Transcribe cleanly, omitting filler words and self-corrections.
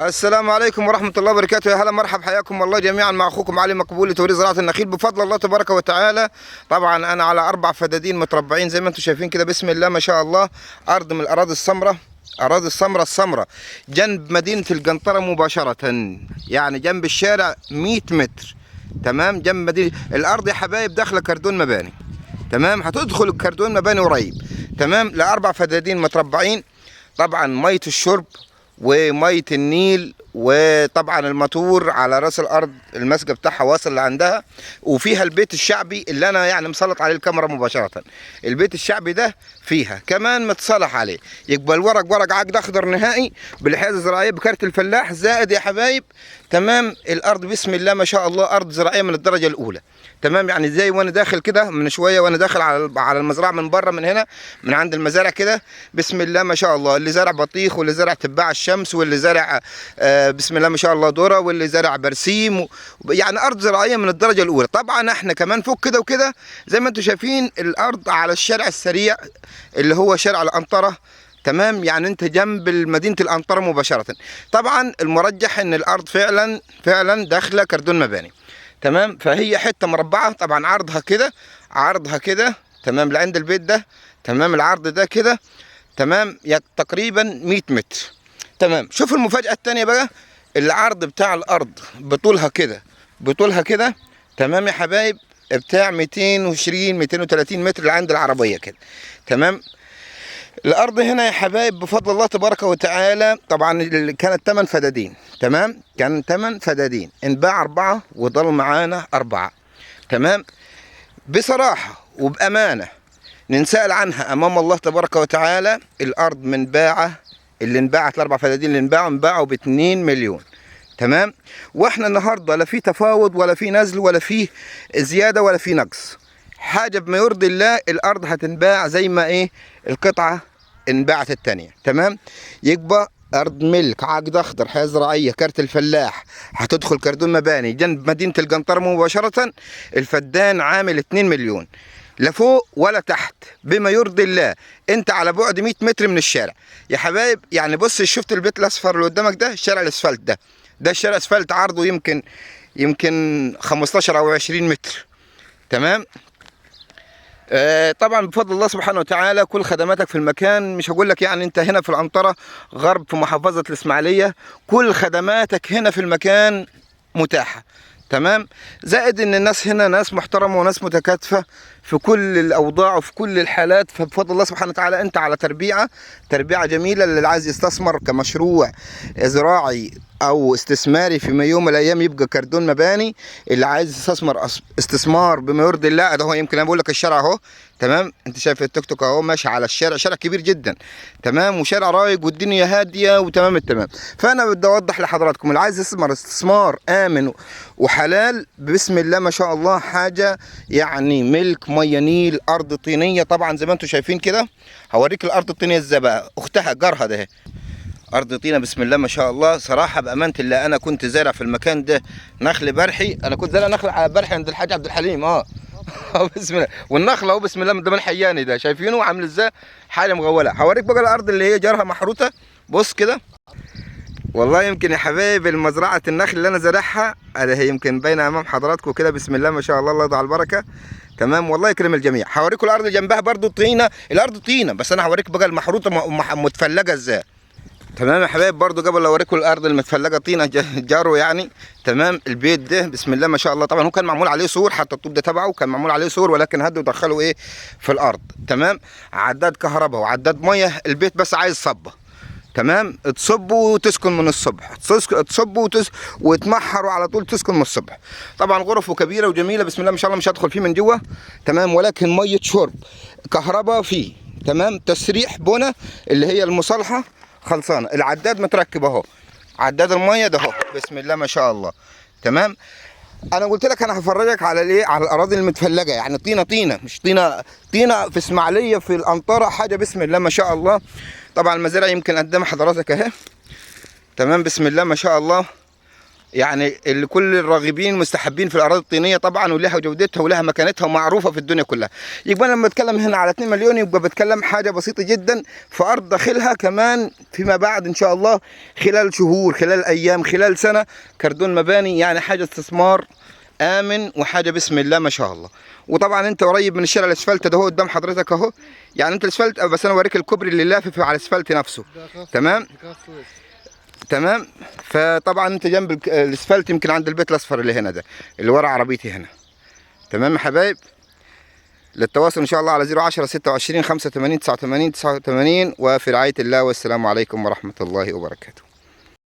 السلام عليكم ورحمة الله وبركاته. يا هلا مرحب، حياكم الله جميعا مع أخوكم علي مقبول لتوريد زراعة النخيل بفضل الله تبارك وتعالى. طبعا أنا على 4 فدادين متربعين زي ما أنتم شايفين كده، بسم الله ما شاء الله. أرض من الأراضي السمراء، أراضي السمراء جنب مدينة القنطرة مباشرة، يعني جنب الشارع 100 متر. تمام، جنب مدينة الأرض يا حبايب داخلة كردون مباني. تمام، هتدخل الكردون مباني قريب. تمام، ل4 فدادين متربعين. طبعا مية الشرب ومية النيل، وطبعا الماتور على راس الارض، المسجد بتاعها واصل لعندها، وفيها البيت الشعبي اللي انا يعني مسلط عليه الكاميرا مباشره. البيت الشعبي ده فيها كمان متصلح عليه، يقبل ورق عقد اخضر نهائي بالحيازه الزراعيه بكارت الفلاح زائد يا حبايب. تمام، الارض بسم الله ما شاء الله ارض زراعيه من الدرجه الاولى. تمام، يعني زي وانا داخل كده من شويه، وانا داخل على المزرعه من بره، من هنا من عند المزارع كده، بسم الله ما شاء الله. اللي زرع بطيخ، واللي زرع تباع الشمس، واللي زرع بسم الله ما شاء الله ذره، واللي زرع برسيم، يعني ارض زراعيه من الدرجه الاولى. طبعا احنا كمان فوق كده وكده زي ما انتم شايفين الارض على الشارع السريع اللي هو شارع القنطره. تمام، يعني انت جنب مدينه القنطره مباشره. طبعا المرجح ان الارض فعلا داخله كردون مباني. تمام، فهي حته مربعه، طبعا عرضها كده تمام لعند البيت ده. تمام، العرض ده كده تمام تقريبا 100 متر. تمام، شوف المفاجاه الثانيه بقى، العرض بتاع الارض بطولها كده. تمام يا حبايب، بتاع 220 230 متر لعند العربيه كده. تمام، الارض هنا يا حبايب بفضل الله تبارك وتعالى. طبعا كانت 8 فدادين. تمام، كان 8 فدادين، انباع 4 وضل معانا 4. تمام، بصراحه وبامانه ننسأل عنها امام الله تبارك وتعالى. الارض اللي انباعت ال4 فدادين اللي انباعوا ب2 مليون. تمام، واحنا النهارده لا في تفاوض ولا في نزل ولا في زياده ولا في نقص، حاجه بما يرضي الله. الارض هتنباع زي ما القطعه انباعت الثانيه. تمام، يبقى ارض ملك، عقد اخضر، حياه زراعيه، كارت الفلاح، هتدخل كردون مباني جنب مدينه القنطره مباشره. الفدان عامل 2 مليون، لا فوق ولا تحت بما يرضي الله. انت على بعد 100 متر من الشارع يا حبايب. يعني بص، شفت البيت الاصفر اللي قدامك ده؟ الشارع الاسفلت ده الشارع اسفلت، عرضه يمكن 15 او 20 متر. تمام، طبعا بفضل الله سبحانه وتعالى كل خدماتك في المكان. مش هقول لك يعني انت هنا في القنطره غرب في محافظه الاسماعيليه، كل خدماتك هنا في المكان متاحه. تمام، زائد ان الناس هنا ناس محترمه وناس متكاتفه في كل الاوضاع وفي كل الحالات. فبفضل الله سبحانه وتعالى انت على تربيعه جميله. اللي عايز يستثمر كمشروع زراعي او استثماري في يوم من الايام يبقى كردون مباني، اللي عايز يستثمر استثمار بما يرضي الله، ده هو يمكن انا بقول لك الشارع اهو. تمام، انت شايف التوك توك اهو ماشي على الشارع، شارع كبير جدا. تمام، وشارع رايق والدنيا هاديه وتمام التمام. فانا بدي اوضح لحضراتكم، اللي عايز يستثمر استثمار امن وحلال بسم الله ما شاء الله، حاجه يعني ملك، ميه نيل، ارض طينيه. طبعا زي ما انتم شايفين كده، هوريك الارض الطينيه ازاي بقى، اختها جارها ده ارض طينه بسم الله ما شاء الله. صراحه بامانه الله انا كنت زارع في المكان ده نخل برحي، انا كنت زارع نخل على برحي عند الحاج عبد الحليم. بسم الله، والنخل اهو بسم الله من ضمن الحياني ده، شايفينه عامل ازاي، حاجه مغوله. هوريك بقى الارض اللي هي جارها محروته، بص كده. والله يمكن يا حبايب المزرعه النخل اللي انا زارعها هي يمكن باينه امام حضراتكم كده، بسم الله ما شاء الله، الله يضع البركه. تمام، والله يكرم الجميع. هوريكم الارض اللي جنبها برضو طينه، الارض طينه، بس انا هوريك بقى المحروطه متفلجه ازاي. تمام يا حبايب، برضو قبل اوريكم الارض المتفلجه طينه جاره يعني. تمام، البيت ده بسم الله ما شاء الله، طبعا هو كان معمول عليه سور، حتى الطوب ده تبعه كان معمول عليه سور، ولكن هدوا ودخلوا في الارض. تمام، عداد كهرباء وعداد ميه، البيت بس عايز صبه. تمام، تصبوا وتسكن من الصبح، تصبوا وتمحروا على طول تسكن من الصبح. طبعا غرفه كبيره وجميله بسم الله ما شاء الله، مش هدخل فيه من جوه. تمام، ولكن ميه شرب، كهرباء فيه. تمام، تسريح بنا اللي هي المصالحه خلصانه، العداد متركب اهو، عداد الميه ده اهو بسم الله ما شاء الله. تمام، انا قلت لك انا هفرجك على على الاراضي المتفلجه، يعني طينه مش طينه في اسماعيليه في القنطره، حاجه بسم الله ما شاء الله. طبعا المزارع يمكن قدام حضراتك اهي. تمام، بسم الله ما شاء الله، يعني اللي كل الراغبين مستحبين في الاراضي الطينيه طبعا، ولها جودتها ولها مكانتها ومعروفه في الدنيا كلها. يبقى أنا لما بتكلم هنا على 2 مليون يبقى بتكلم حاجه بسيطه جدا في ارض داخلها كمان فيما بعد ان شاء الله، خلال شهور، خلال ايام، خلال سنه، كردون مباني. يعني حاجه استثمار امن وحاجه بسم الله ما شاء الله. وطبعا انت قريب من الشارع الاسفلت ده، هو قدام حضرتك اهو. يعني انت الاسفلت، بس انا اوريك الكوبري اللي لافف على الاسفلت نفسه. تمام تمام. فطبعا انت جنب الاسفلت، يمكن عند البيت الاصفر اللي هنا ده، اللي ورا عربيتي هنا. تمام يا حبايب. للتواصل ان شاء الله على 010 26 85 89 89، وفي رعايه الله، والسلام عليكم ورحمه الله وبركاته.